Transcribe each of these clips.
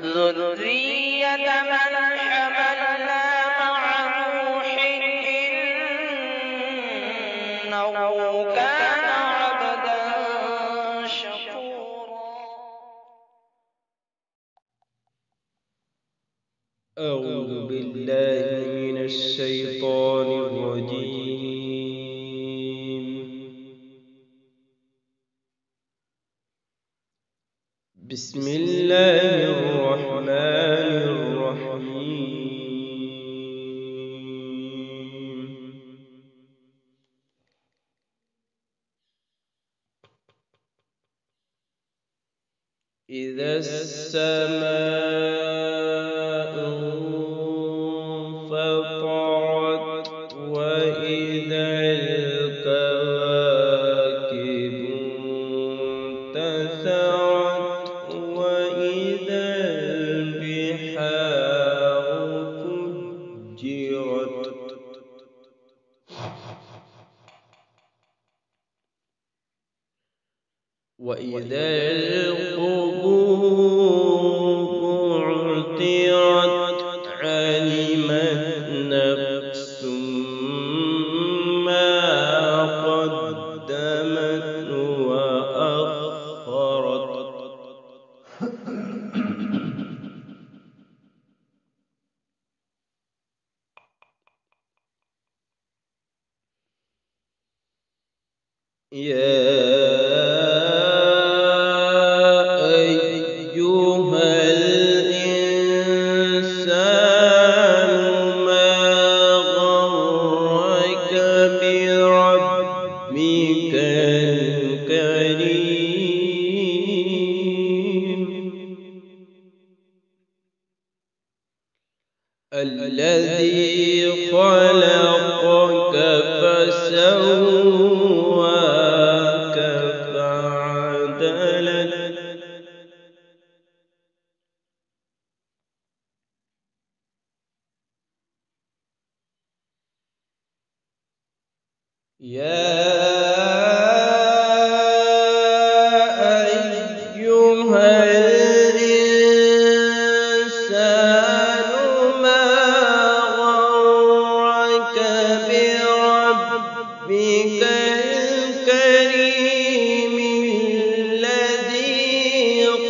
ذرية من حملنا مع نوح إنه كان عبدا شكورا. أعوذ بالله من الشيطان الرجيم. بسم الله الرحمن الرحيم. إذا السماء انفطرت وإذا الكواكب انتثرت وإذا البحار فجرت وإذا القبور بعثرت علمت نفس ما قدمت وأخرت. يا أيها الإنسان ما غرك بربك الكريم الذي خلقك فسواك فعدلك يا أيها الإنسان ما غرك بربك الكريم الذي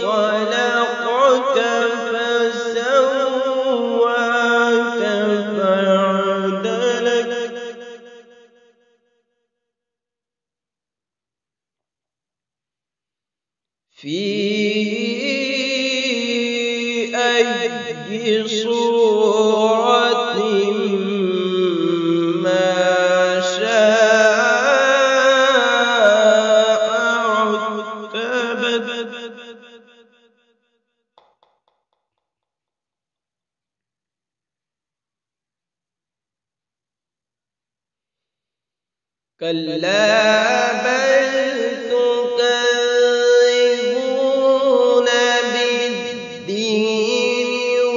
خلقك فسواك فعدلك في أي صورة ما شاء ركبك كلا بل تكذبون بالدين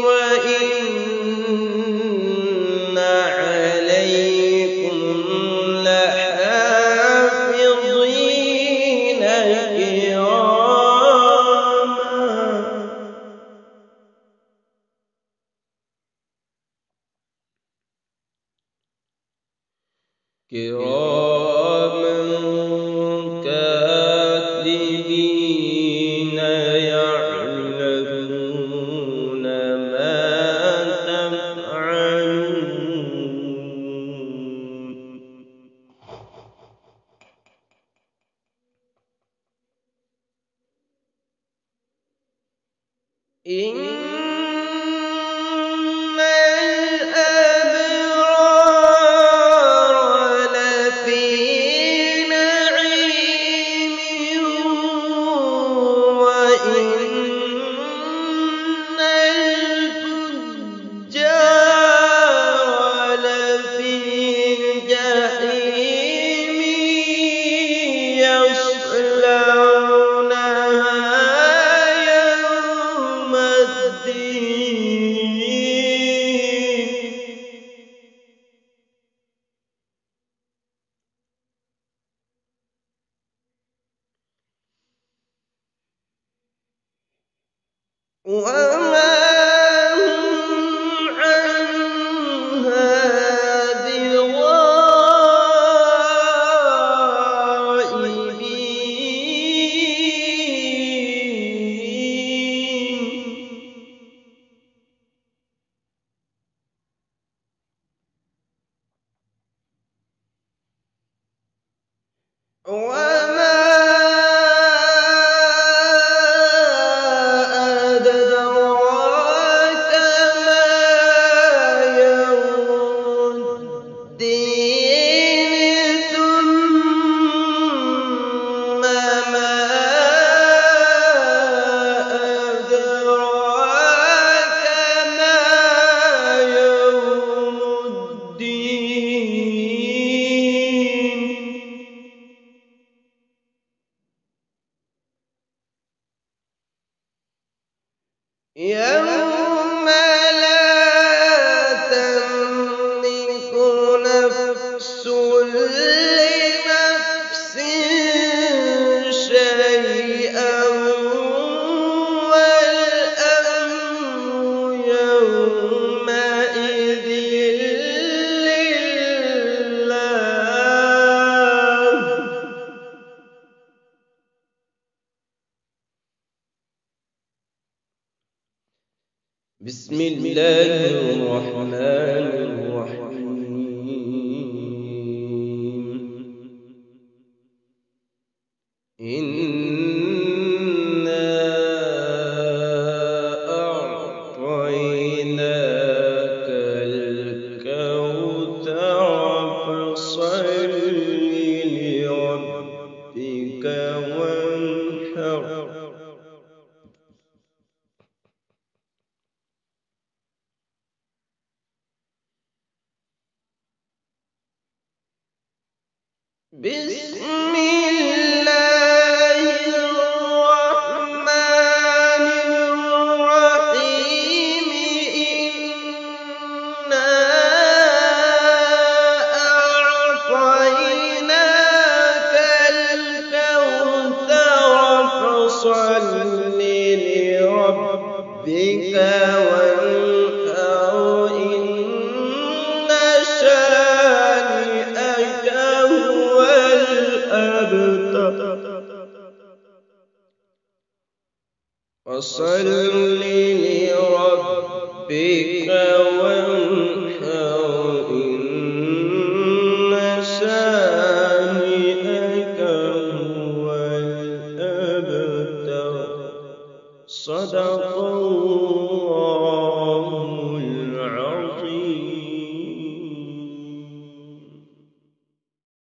وإن عليكم لحافظين كراما كاتبين يعلمون ما تفعلون. إن الأبرار لفي نعيم وإن الفجار لفي جحيم يصلونها يوم الدين يوم لا تملك نفس لنفس شيئا والأمر يومئذ لله. بسم الله الرحمن الرحيم. إنا أعطيناك الكوثر فصل لربك وانحر. بسم الله الرحمن الرحيم. إنا أعطيناك الكوثر فصل لربك وانحر. إن شانئك هو الأبتر. فصل لربك